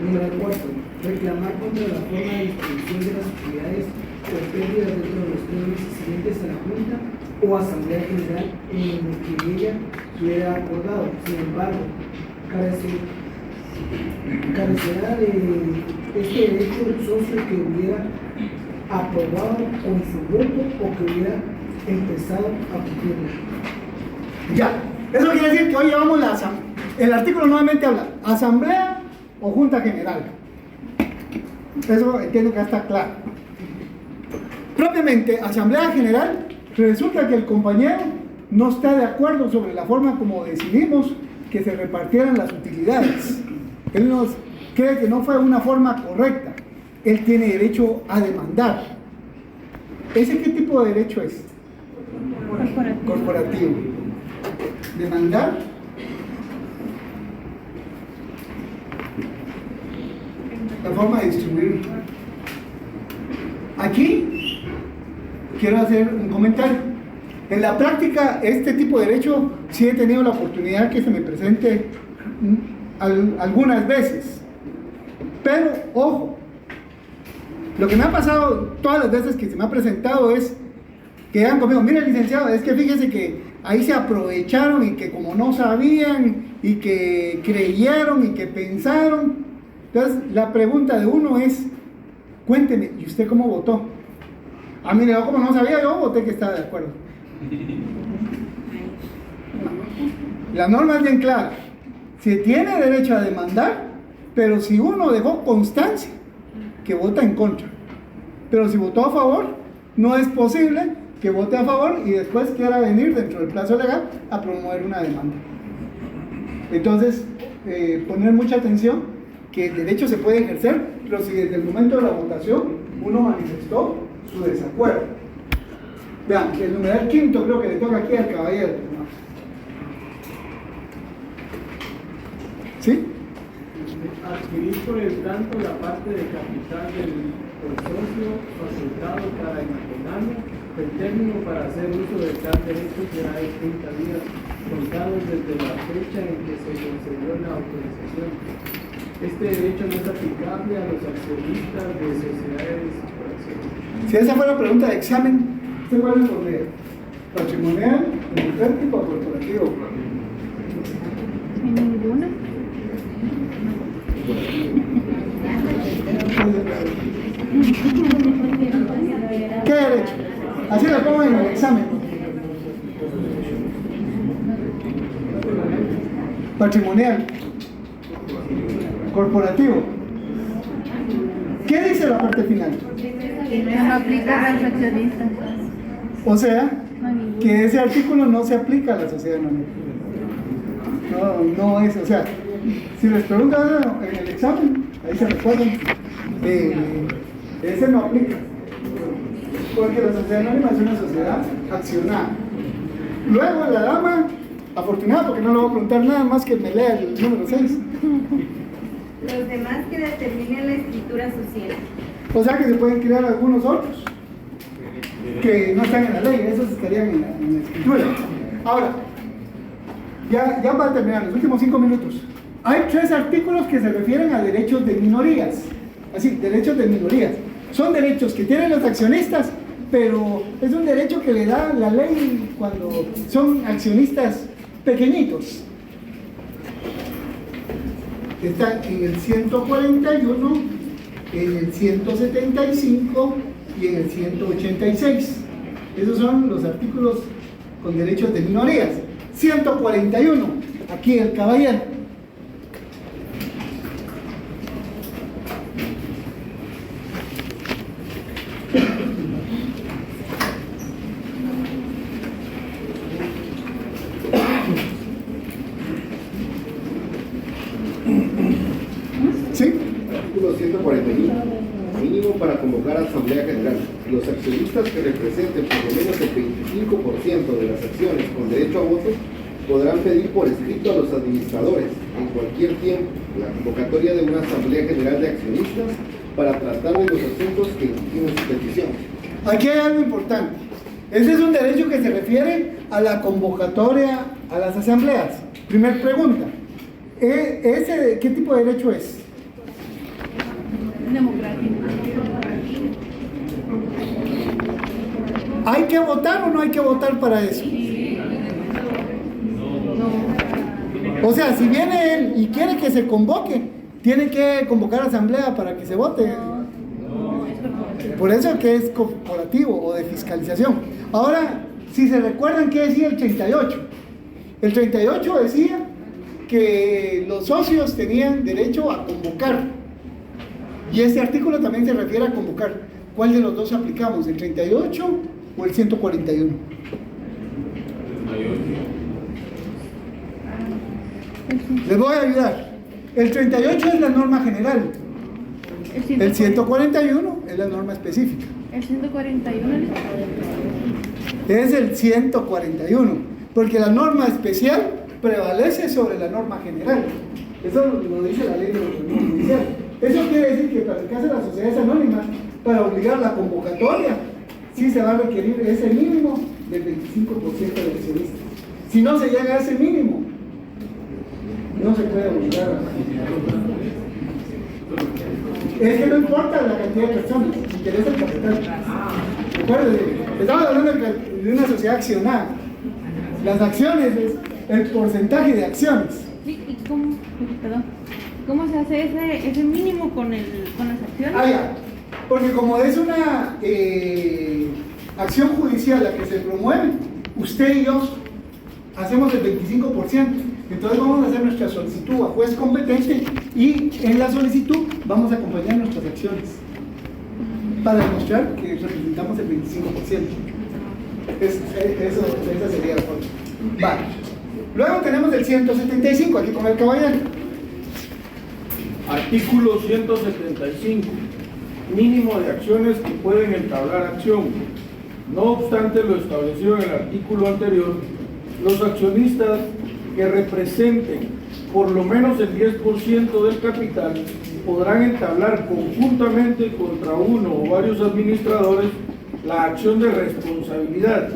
[SPEAKER 7] Número 4. Reclamar contra la forma de distribución de las utilidades o pérdidas dentro de los 3 meses siguientes a la Junta o Asamblea General en el que ella hubiera acordado. Sin embargo, carecerá de este derecho el socio que hubiera aprobado con su voto o que hubiera empezado a cumplirlo.
[SPEAKER 1] Ya, eso quiere decir que hoy llevamos la asamblea. El artículo nuevamente habla asamblea o junta general. Eso entiendo que ya está claro. Propiamente, asamblea general, resulta que el compañero no está de acuerdo sobre la forma como decidimos que se repartieran las utilidades. Él nos cree que no fue una forma correcta. Él tiene derecho a demandar. ¿Ese qué tipo de derecho es? Corporativo. Demandar la forma de distribuir. Aquí quiero hacer un comentario. En la práctica, este tipo de derecho sí he tenido la oportunidad que se me presente algunas veces. Pero, ojo, lo que me ha pasado todas las veces que se me ha presentado es que llegan conmigo, mire licenciado, es que fíjese que ahí se aprovecharon y que como no sabían y que creyeron y que pensaron. Entonces, la pregunta de uno es, cuénteme, ¿y usted cómo votó? Ah, mire, yo como no sabía, yo voté que estaba de acuerdo. La norma es bien clara. Se tiene derecho a demandar, pero si uno dejó constancia que vota en contra. Pero si votó a favor, no es posible que vote a favor y después quiera venir dentro del plazo legal a promover una demanda. Entonces, poner mucha atención que el derecho se puede ejercer, pero si desde el momento de la votación uno manifestó su desacuerdo. Vean, el numeral quinto creo que le toca aquí al caballero. ¿Sí?
[SPEAKER 8] Adquirir por el tanto la parte de capital del socio facultado para el matrimonio El término para hacer uso de tal derecho será de 30 días contados desde la fecha en que se concedió la autorización. Este derecho no es aplicable a los accionistas de sociedades por acciones.
[SPEAKER 1] Si esa fue la pregunta de examen, ¿usted cuál responder? ¿Patrimonial, democrático o corporativo?
[SPEAKER 2] Ninguna.
[SPEAKER 1] ¿Qué derecho? Así lo pongo en el examen. Patrimonial. Corporativo. ¿Qué dice la parte final?
[SPEAKER 2] No aplica a los accionistas.
[SPEAKER 1] O sea, que ese artículo no se aplica a la sociedad anónima. No es, o sea, si les preguntan en el examen, ahí se recuerdan, ese no aplica. Porque la sociedad anónima es una sociedad accionada. Luego la dama, afortunada, porque no le voy a preguntar nada más que me lea el número 6.
[SPEAKER 5] Los demás que determinen la escritura social.
[SPEAKER 1] O sea que se pueden crear algunos otros que no están en la ley, esos estarían en la escritura. Ahora, ya para terminar, los últimos 5 minutos. Hay 3 artículos que se refieren a derechos de minorías. Así, derechos de minorías. Son derechos que tienen los accionistas, pero es un derecho que le da la ley cuando son accionistas pequeñitos. Están en el 141, en el 175 y en el 186. Esos son los artículos con derechos de minorías. 141, aquí el caballero. ¿Sí?
[SPEAKER 9] Artículo 141. Mínimo para convocar a Asamblea General. Los accionistas que representen por lo menos el 25% de las acciones con derecho a voto podrán pedir por escrito a los administradores en cualquier tiempo la convocatoria de una Asamblea General de Accionistas para tratar de los asuntos que incluyen su petición.
[SPEAKER 1] Aquí hay algo importante. Ese es un derecho que se refiere a la convocatoria a las asambleas. Primer pregunta. ¿Qué tipo de derecho es?
[SPEAKER 2] Democrático.
[SPEAKER 1] ¿Hay que votar o no hay que votar para eso? O sea, si viene él y quiere que se convoque, tiene que convocar a asamblea para que se vote. Por eso que es corporativo o de fiscalización. Ahora, si se recuerdan, ¿qué decía el 38? El 38 decía que los socios tenían derecho a convocar. Y este artículo también se refiere a convocar. ¿Cuál de los dos aplicamos? ¿El 38 o el 141? Les voy a ayudar. El 38 es la norma general. El 141 es la norma específica.
[SPEAKER 2] El 141
[SPEAKER 1] Es el 141, porque la norma especial prevalece sobre la norma general. Eso lo dice la ley de organismo judicial. Eso quiere decir que para el caso de las sociedades anónimas, para obligar la convocatoria, sí se va a requerir ese mínimo del 25% de accionistas. Si no se llega a ese mínimo, no se puede obligar a la Es que no importa la cantidad de personas, interesa el capital. Recuerden, estamos hablando de una sociedad accionada. Las acciones es el porcentaje de acciones.
[SPEAKER 2] Sí, ¿y cómo se hace ese mínimo con las acciones?
[SPEAKER 1] Ah, ya. Porque como es una acción judicial la que se promueve, usted y yo hacemos el 25%. Entonces vamos a hacer nuestra solicitud a juez competente y en la solicitud vamos a acompañar nuestras acciones para demostrar que representamos el 25%. Esa sería la forma. Vale. Luego tenemos el 175, aquí con el caballero.
[SPEAKER 8] Artículo 175. Mínimo de acciones que pueden entablar acción. No obstante lo establecido en el artículo anterior, los accionistas que representen por lo menos el 10% del capital podrán entablar conjuntamente contra uno o varios administradores la acción de responsabilidad,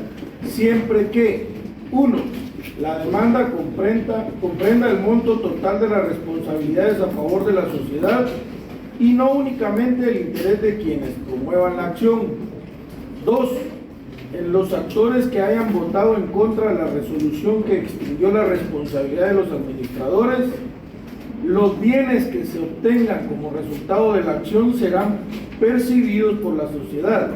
[SPEAKER 8] siempre que 1. La demanda comprenda el monto total de las responsabilidades a favor de la sociedad y no únicamente el interés de quienes promuevan la acción. 2. En los actores que hayan votado en contra de la resolución que extinguió la responsabilidad de los administradores, los bienes que se obtengan como resultado de la acción serán percibidos por la sociedad,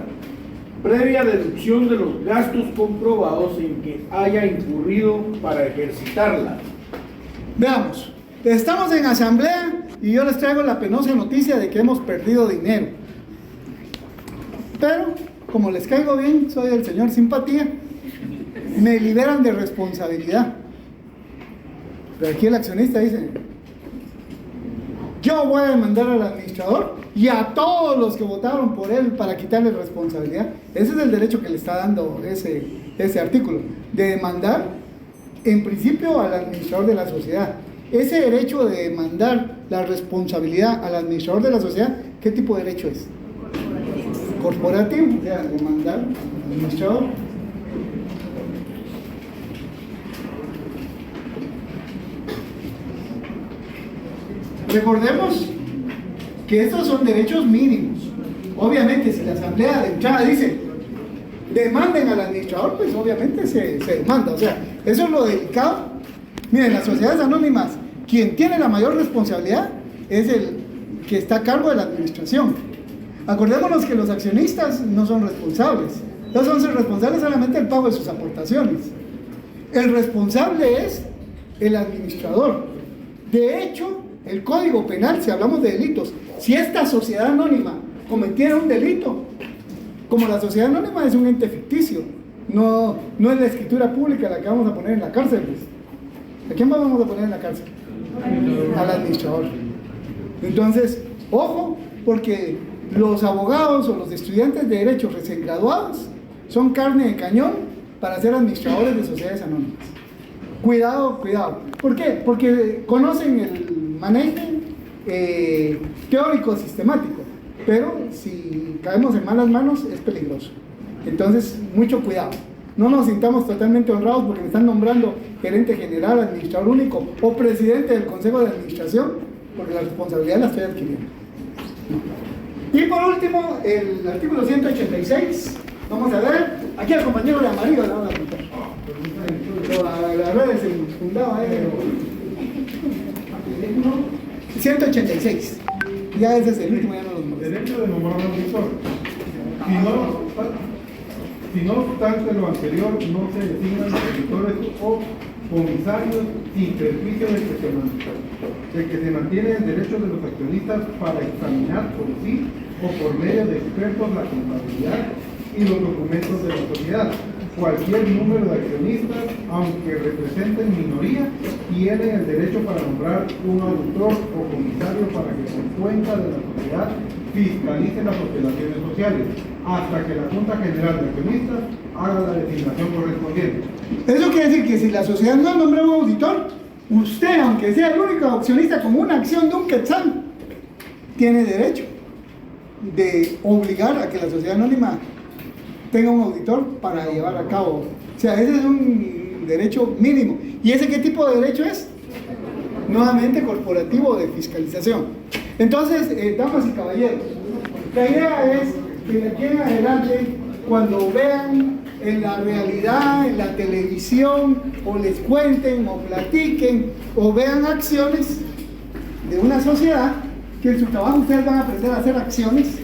[SPEAKER 8] previa deducción de los gastos comprobados en que haya incurrido para ejercitarla.
[SPEAKER 1] Veamos, estamos en asamblea y yo les traigo la penosa noticia de que hemos perdido dinero. Pero, como les caigo bien, soy el señor Simpatía, me liberan de responsabilidad. Pero aquí el accionista dice: yo voy a demandar al administrador y a todos los que votaron por él para quitarle responsabilidad. Ese es el derecho que le está dando ese artículo, de demandar en principio al administrador de la sociedad. Ese derecho de demandar la responsabilidad al administrador de la sociedad, ¿qué tipo de derecho es? Corporativo, o sea, demandar al administrador. Recordemos que estos son derechos mínimos. Obviamente, si la asamblea de entrada dice demanden al administrador, pues obviamente se demanda. O sea, eso es lo delicado. Miren, las sociedades anónimas, quien tiene la mayor responsabilidad es el que está a cargo de la administración. Acordémonos que los accionistas no son responsables. No son responsables solamente del pago de sus aportaciones. El responsable es el administrador. De hecho, el Código Penal, si hablamos de delitos, si esta sociedad anónima cometiera un delito, como la sociedad anónima es un ente ficticio, no es la escritura pública la que vamos a poner en la cárcel, pues. ¿A quién vamos a poner en la cárcel? Al administrador. Entonces, ojo, porque los abogados o los estudiantes de derecho recién graduados son carne de cañón para ser administradores de sociedades anónimas. Cuidado, cuidado. ¿Por qué? Porque conocen el manejo teórico sistemático, pero si caemos en malas manos es peligroso. Entonces, mucho cuidado. No nos sintamos totalmente honrados porque me están nombrando gerente general, administrador único o presidente del consejo de administración, porque la responsabilidad la estoy adquiriendo. Y por último, el artículo 186. Vamos a ver, aquí al compañero de amarillo le vamos a apuntar. La red es fundada ahí. 186. Ya ese es el último, ya no los molesta.
[SPEAKER 10] Derecho de nombrar auditor. Si no obstante lo anterior, no se designan auditores o comisarios sin perjuicio de que se mantiene el derecho de los accionistas para examinar por sí o por medio de expertos la contabilidad y los documentos de la sociedad. Cualquier número de accionistas, aunque representen minoría, tiene el derecho para nombrar un auditor o comisario para que por cuenta de la sociedad fiscalice las operaciones sociales, hasta que la Junta General de Accionistas haga la designación correspondiente.
[SPEAKER 1] Eso quiere decir que si la sociedad no nombra un auditor, usted, aunque sea el único accionista con una acción de un quetzal, tiene derecho de obligar a que la sociedad anónima tenga un auditor para llevar a cabo. O sea, ese es un derecho mínimo. ¿Y ese qué tipo de derecho es? Nuevamente corporativo de fiscalización. Entonces, damas y caballeros, la idea es que de aquí en adelante, cuando vean en la realidad, en la televisión, o les cuenten, o platiquen, o vean acciones de una sociedad, que en su trabajo ustedes van a aprender a hacer acciones,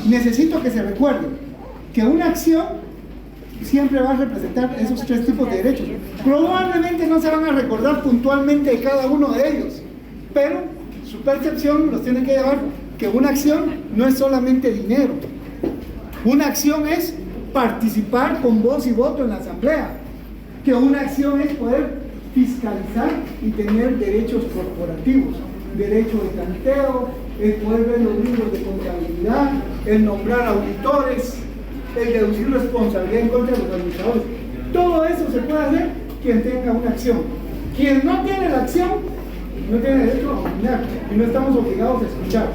[SPEAKER 1] necesito que se recuerden que una acción siempre va a representar esos tres tipos de derechos. Probablemente no se van a recordar puntualmente de cada uno de ellos, pero su percepción los tiene que llevar que una acción no es solamente dinero. Una acción es participar con voz y voto en la asamblea. Que una acción es poder fiscalizar y tener derechos corporativos, derecho de tanteo, el poder ver los libros de contabilidad, el nombrar auditores, el deducir responsabilidad en contra de los administradores. Todo eso se puede hacer quien tenga una acción. Quien no tiene la acción no tiene derecho a opinar y no estamos obligados a escuchar.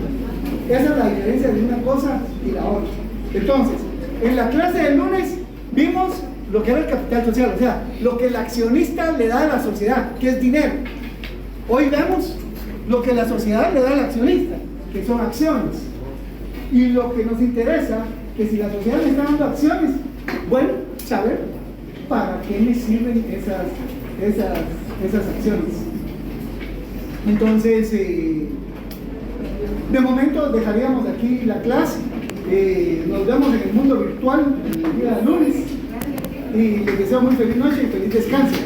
[SPEAKER 1] Esa es la diferencia de una cosa y la otra. Entonces, En la clase del lunes vimos lo que era el capital social, o sea, lo que el accionista le da a la sociedad, que es dinero. Hoy vemos lo que la sociedad le da al accionista, que son acciones. Y lo que nos interesa, que si la sociedad me está dando acciones, bueno, saber para qué me sirven esas acciones. Entonces, de momento dejaríamos aquí la clase. Nos vemos en el mundo virtual el día lunes. Y les deseo muy feliz noche y feliz descanso.